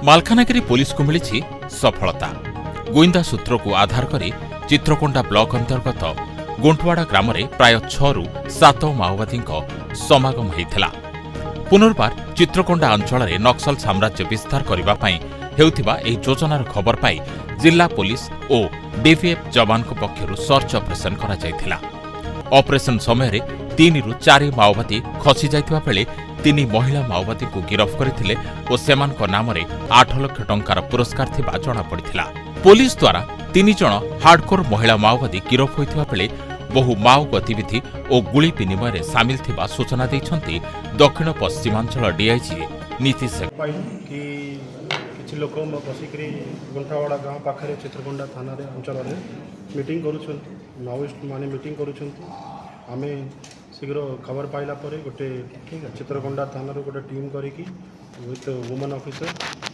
ମାଲକାନଗିରି ପୁଲିସକୁ ମିଳିଛି ସଫଳତା। ଗୁଇନ୍ଦା ସୂତ୍ରକୁ ଆଧାର କରି ଚିତ୍ରକୋଣ୍ଡା ବ୍ଲକ ଅନ୍ତର୍ଗତ ଗୁଣ୍ଟୱାଡ଼ା ଗ୍ରାମରେ ପ୍ରାୟ 6ରୁ 7 ମାଓବାଦୀଙ୍କ ସମାଗମ ହୋଇଥିଲା। ପୁନର୍ବାର ଚିତ୍ରକୋଣ୍ଡା ଅଞ୍ଚଳରେ ନକ୍ସଲ ସାମ୍ରାଜ୍ୟ ବିସ୍ତାର କରିବା ପାଇଁ ହେଉଥିବା ଏହି ଯୋଜନାର ଖବର ପାଇ ଜିଲ୍ଲା ପୁଲିସ ଓ ଡିଭିଏଫ୍ ଯବାନଙ୍କ ପକ୍ଷରୁ ସର୍ଚ୍ଚ ଅପରେସନ କରାଯାଇଥିଲା। ଅପରେସନ ସମୟରେ 3ରୁ 4 ମାଓବାଦୀ ଖସିଯାଇଥିବା ବେଳେ 3 ମହିଳା ମାଓବାଦୀଙ୍କୁ ଗିରଫ କରିଥିଲେ ଓ ସେମାନଙ୍କ ନାମରେ 8 ଲକ୍ଷ ଟଙ୍କାର ପୁରସ୍କାର ଥିବା ଜଣାପଡ଼ିଥିଲା। ପୋଲିସ ଦ୍ୱାରା 3 ଜଣ ହାର୍ଡକୋର ମହିଳା ମାଓବାଦୀ ଗିରଫ ହୋଇଥିବା ବେଳେ ବହୁ ମାଓ ଗତିବିଧି ଓ ଗୁଳି ବିନିମୟରେ ସାମିଲ ଥିବା ସୂଚନା ଦେଇଛନ୍ତି ଦକ୍ଷିଣ ପଶ୍ଚିମାଞ୍ଚଳ ଡିଆଇଜି ନୀତିଶ। କିଛି ଲୋକ ବସିକରି ଗୁଣ୍ଟାୱାଡ଼ା ଗାଁ ପାଖରେ ଚିତ୍ରକୋଣ୍ଡା ଥାନାରେ ଅଞ୍ଚଳରେ ମିଟିଂ କରୁଛନ୍ତି, ମାଓଇଷ୍ଟ ମାନେ ମିଟିଂ କରୁଛନ୍ତି। ଆମେ ଶୀଘ୍ର ଖବର ପାଇଲା ପରେ ଗୋଟେ ଚିତ୍ରକୋଣ୍ଡା ଥାନାରୁ ଗୋଟେ ଟିମ୍ କରିକି ୱିଥ୍ ୱୁମେନ୍ ଅଫିସର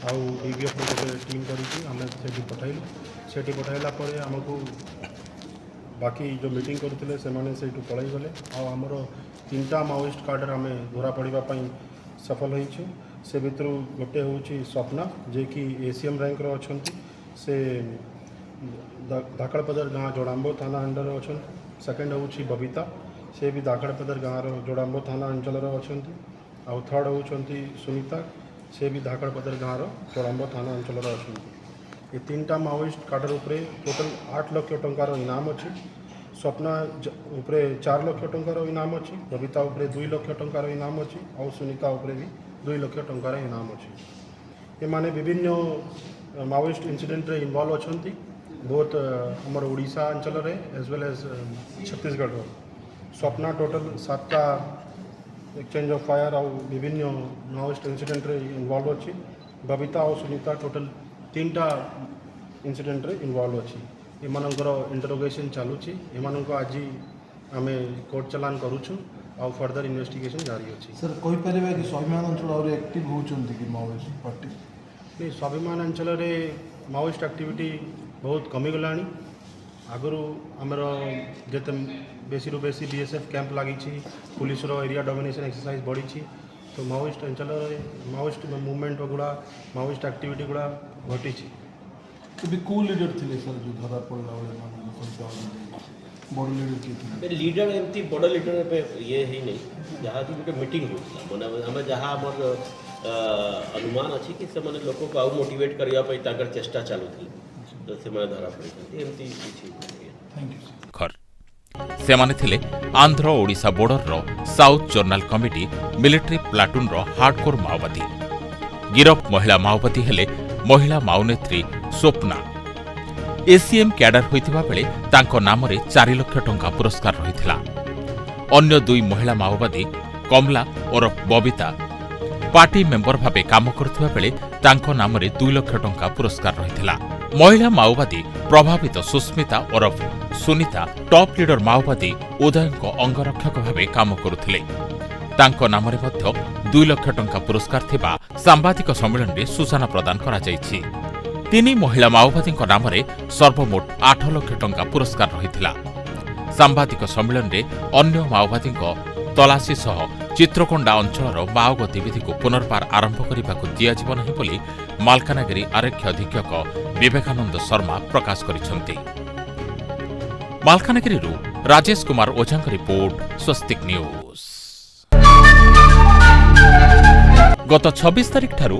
ଆଉ ଡିଭିଏଫ୍ ଗୋଟେ ଟିମ୍ କରିକି ଆମେ ସେଠି ପଠାଇଲୁ। ସେଠି ପଠାଇଲା ପରେ ଆମକୁ ବାକି ଯେଉଁ ମିଟିଂ କରୁଥିଲେ ସେମାନେ ସେଇଠୁ ପଳାଇଗଲେ। ଆଉ ଆମର 3ଟା ମାଓଇଷ୍ଟ କାର୍ଡ଼ରେ ଆମେ ଧରା ପଡ଼ିବା ପାଇଁ ସଫଳ ହୋଇଛୁ। ସେ ଭିତରୁ ଗୋଟେ ହେଉଛି ସ୍ୱପ୍ନା, ଯିଏକି ACM ରାଙ୍କର ଅଛନ୍ତି। ସେ ଧାକଳପଦର ଗାଁ ଯୋଡ଼ାମ୍ବ ଥାନା ଅଣ୍ଡରରେ ଅଛନ୍ତି। ସେକେଣ୍ଡ ହେଉଛି ବବିତା, ସେ ବି ଧାକଳପଦର ଗାଁର ଯୋଡ଼ାମ୍ବ ଥାନା ଅଞ୍ଚଳରେ ଅଛନ୍ତି। ଆଉ ଥର୍ଡ଼ ହେଉଛନ୍ତି ସୁନିତା, ସେ ବି ଧାକଳପଦର ଗାଁର ଯୋଡ଼ାମ୍ବ ଥାନା ଅଞ୍ଚଳରେ ଅଛନ୍ତି। ଏ 3ଟା ମାଓଇଷ୍ଟ କାର୍ଡ଼ର ଉପରେ ଟୋଟାଲ 8 ଲକ୍ଷ ଟଙ୍କାର ଇନାମ ଅଛି। ସ୍ୱପ୍ନା ଉପରେ 4 ଲକ୍ଷ ଟଙ୍କାର ଇନାମ ଅଛି, ବବିତା ଉପରେ 2 ଲକ୍ଷ ଟଙ୍କାର ଇନାମ ଅଛି, ଆଉ ସୁନିତା ଉପରେ ବି 2 ଲକ୍ଷ ଟଙ୍କାର ଇନାମ ଅଛି। ଏମାନେ ବିଭିନ୍ନ ମାଓଇଷ୍ଟ ଇନସିଡେଣ୍ଟରେ ଇନଭଲ୍ଭ ଅଛନ୍ତି, ବୋଥ ଆମର ଓଡ଼ିଶା ଅଞ୍ଚଳରେ ଏଜ୍ ୱେଲ୍ ଏଜ୍ ଛତିଶଗଡ଼ର। ସ୍ୱପ୍ନା ଟୋଟାଲ 7ଟା ଏକ୍ସଚେଞ୍ଜ ଅଫ୍ ଫାୟାର ଆଉ ବିଭିନ୍ନ ମାଓଇଷ୍ଟ ଇନସିଡେଣ୍ଟରେ ଇନଭଲ୍ଭ ଅଛି। ବବିତା ଆଉ ସୁନିତା ଟୋଟାଲ 3ଟା ଇନସିଡେଣ୍ଟରେ ଇନଭଲ୍ଭ ଅଛି। ଏମାନଙ୍କର ଇଣ୍ଟରୋଗେସନ୍ ଚାଲୁଛି। ଏମାନଙ୍କୁ ଆଜି ଆମେ କୋର୍ଟ ଚାଲାଣ କରୁଛୁ ଆଉ ଫର୍ଦର ଇନଭେଷ୍ଟିଗେସନ୍ ଜାରି ଅଛି। ସାର୍ କହିପାରିବେ କି ସ୍ୱାଭିମାନ ଅଞ୍ଚଳ ଆହୁରି ଆକ୍ଟିଭ୍ ହେଉଛନ୍ତି କି ମାଓଇଷ୍ଟ ପାର୍ଟି? ସ୍ୱାଭିମାନ ଅଞ୍ଚଳରେ ମାଓଇଷ୍ଟ ଆକ୍ଟିଭିଟି ବହୁତ କମିଗଲାଣି। ଆଗରୁ ଆମର ଯେତେ ବେଶୀରୁ ବେଶୀ BSF କ୍ୟାମ୍ପ ଲାଗିଛି, ପୁଲିସର ଏରିଆ ଡୋମିନେସନ୍ ଏକ୍ସରସାଇଜ୍ ବଢ଼ିଛି। ତ ମାଓଇଷ୍ଟ ଅଞ୍ଚଳରେ ମାଓଇଷ୍ଟ ମୁଭମେଣ୍ଟ ଗୁଡ଼ା ମାଓଇଷ୍ଟ ଆକ୍ଟିଭିଟି ଗୁଡ଼ା ଘଟିଛି। ଏବେ କେଉଁ ଲିଡର ଥିଲେ ସାର୍ ଯେଉଁ ଧରା ପଡ଼ିଲା ବେଳେ ବଡ଼ ଲିଡର କିଏ ଥିଲେ? ଲିଡର ଏମିତି ବଡ଼ ଲିଡର ଏବେ ଇଏ ହେଇନି। ଯାହା ଗୋଟେ ମିଟିଂ ହେଉଥିଲା, ମାନେ ଆମେ ଯାହା ଆମର ଅନୁମାନ ଅଛି କି ସେମାନେ ଲୋକକୁ ଆଉ ମୋଟିଭେଟ୍ କରିବା ପାଇଁ ତାଙ୍କର ଚେଷ୍ଟା ଚାଲୁଥିଲେ, ତ ସେମାନେ ଧରା ପଡ଼ିଛନ୍ତି। ଏମିତି କିଛି ସେମାନେ ଥିଲେ ଆନ୍ଧ୍ର ଓଡ଼ିଶା ବୋର୍ଡରର ସାଉଥ୍ ଜର୍ନାଲ କମିଟି ମିଲିଟାରୀ ପ୍ଲାଟୁନ୍ର ହାର୍ଡକୋର ମାଓବାଦୀ। ଗିରଫ ମହିଳା ମାଓବାଦୀ ହେଲେ ମହିଳା ମାଓନେତ୍ରୀ ସ୍ୱପ୍ନା। ACM କ୍ୟାଡର ହୋଇଥିବା ବେଳେ ତାଙ୍କ ନାମରେ 4 ଲକ୍ଷ ଟଙ୍କା ପୁରସ୍କାର ରହିଥିଲା। ଅନ୍ୟ 2 ମହିଳା ମାଓବାଦୀ କମଲା ଓରଫ ବବିତା ପାର୍ଟି ମେମ୍ବର ଭାବେ କାମ କରୁଥିବା ବେଳେ ତାଙ୍କ ନାମରେ 2 ଲକ୍ଷ ଟଙ୍କା ପୁରସ୍କାର ରହିଥିଲା। ମହିଳା ମାଓବାଦୀ ପ୍ରଭାବିତ ସୁସ୍ମିତା ଓରଫ ସୁନିତା ଟପ୍ ଲିଡର ମାଓବାଦୀ ଉଦୟଙ୍କ ଅଙ୍ଗରକ୍ଷକ ଭାବେ କାମ କରୁଥିଲେ। ତାଙ୍କ ନାମରେ ମଧ୍ୟ 2 ଲକ୍ଷ ଟଙ୍କା ପୁରସ୍କାର ଥିବା ସାମ୍ବାଦିକ ସମ୍ମିଳନୀରେ ସୂଚନା ପ୍ରଦାନ କରାଯାଇଛି। 3 ମହିଳା ମାଓବାଦୀଙ୍କ ନାମରେ ସର୍ବମୋଟ 8 ଲକ୍ଷ ଟଙ୍କା ପୁରସ୍କାର ରହିଥିଲା। ସାମ୍ବାଦିକ ସମ୍ମିଳନୀରେ ଅନ୍ୟ ମାଓବାଦୀଙ୍କ ତଲାସି ସହ ଚିତ୍ରକୋଣ୍ଡା ଅଞ୍ଚଳର ମାଓ ଗତିବିଧିକୁ ପୁନର୍ବାର ଆରମ୍ଭ କରିବାକୁ ଦିଆଯିବ ନାହିଁ ବୋଲି ମାଲକାନଗିରି ଆରକ୍ଷୀ ଅଧୀକ୍ଷକ ବିବେକାନନ୍ଦ ଶର୍ମା ପ୍ରକାଶ କରିଛନ୍ତି। ମାଲକାନଗିରିରୁ ରାଜେଶ କୁମାର ଓଝାଙ୍କ ରିପୋର୍ଟ, ସ୍ୱସ୍ତିକ ନ୍ୟୁଜ୍। ଗତ 26 ତାରିଖ ଠାରୁ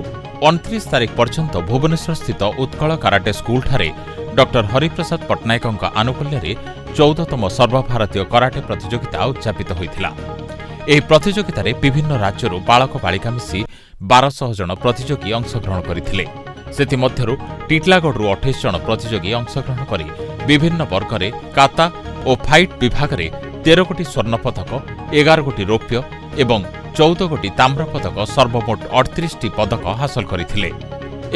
29 ତାରିଖ ପର୍ଯ୍ୟନ୍ତ ଭୁବନେଶ୍ୱରସ୍ଥିତ ଉତ୍କଳ କାରାଟେ ସ୍କୁଲଠାରେ ଡକ୍ଟର ହରିପ୍ରସାଦ ପଟ୍ଟନାୟକଙ୍କ ଆନୁକୂଲ୍ୟରେ 14ତମ ସର୍ବଭାରତୀୟ କରାଟେ ପ୍ରତିଯୋଗିତା ଉଦ୍ଯାପିତ ହୋଇଥିଲା। ଏହି ପ୍ରତିଯୋଗିତାରେ ବିଭିନ୍ନ ରାଜ୍ୟରୁ ବାଳକ ବାଳିକା ମିଶି 1200 ଜଣ ପ୍ରତିଯୋଗୀ ଅଂଶଗ୍ରହଣ କରିଥିଲେ। ସେଥିମଧ୍ୟରୁ ଟିଟଲାଗଡ଼ରୁ 28 ଜଣ ପ୍ରତିଯୋଗୀ ଅଂଶଗ୍ରହଣ କରି ବିଭିନ୍ନ ବର୍ଗରେ କାତା ଓ ଫାଇଟ୍ ବିଭାଗରେ 13 ଗୋଟି ସ୍ୱର୍ଣ୍ଣପଦକ, 11 ଗୋଟି ରୌପ୍ୟ ଏବଂ 14 ଗୋଟି ତାମ୍ରପଦକ ସର୍ବମୋଟ 38ଟି ପଦକ ହାସଲ କରିଥିଲେ।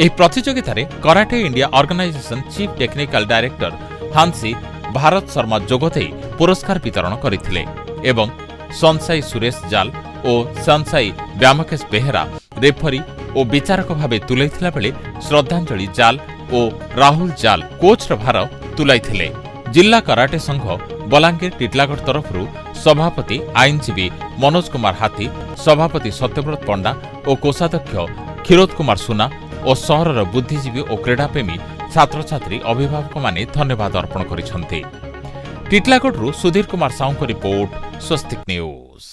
ଏହି ପ୍ରତିଯୋଗିତାରେ karate India organisation chief technical director Hansie Bharat Sharma ଯୋଗଦେଇ ପୁରସ୍କାର ବିତରଣ କରିଥିଲେ ଏବଂ ସନସାଇ ସୁରେଶ ଜାଲ ଓ ସନସାଇ ବ୍ୟାମକେଶ ବେହେରା ରେଫରୀ ଓ ବିଚାରକ ଭାବେ ତୁଲାଇଥିଲା ବେଳେ ଶ୍ରଦ୍ଧାଞ୍ଜଳି ଜାଲ ଓ ରାହୁଲ ଜାଲ କୋଚ୍ର ଭାର ତୁଲାଇଥିଲେ। ଜିଲ୍ଲା କରାଟେ ସଂଘ ବଲାଙ୍ଗୀର ଟିଟଲାଗଡ଼ ତରଫରୁ ସଭାପତି ଆଇନଜୀବୀ ମନୋଜ କୁମାର ହାତୀ, ସଭାପତି ସତ୍ୟବ୍ରତ ପଣ୍ଡା ଓ କୋଷାଧ୍ୟକ୍ଷ କ୍ଷୀରୋଦ କୁମାର ସୁନା ଓ ସହରର ବୁଦ୍ଧିଜୀବୀ ଓ କ୍ରୀଡ଼ାପ୍ରେମୀ ଛାତ୍ରଛାତ୍ରୀ ଅଭିଭାବକମାନେ ଧନ୍ୟବାଦ ଅର୍ପଣ କରିଛନ୍ତି। ଟିଟିଲାଗଡ଼ରୁ ସୁଧୀର କୁମାର ସାହୁଙ୍କ ରିପୋର୍ଟ, ସ୍ୱସ୍ତିକ ନ୍ୟୁଜ୍।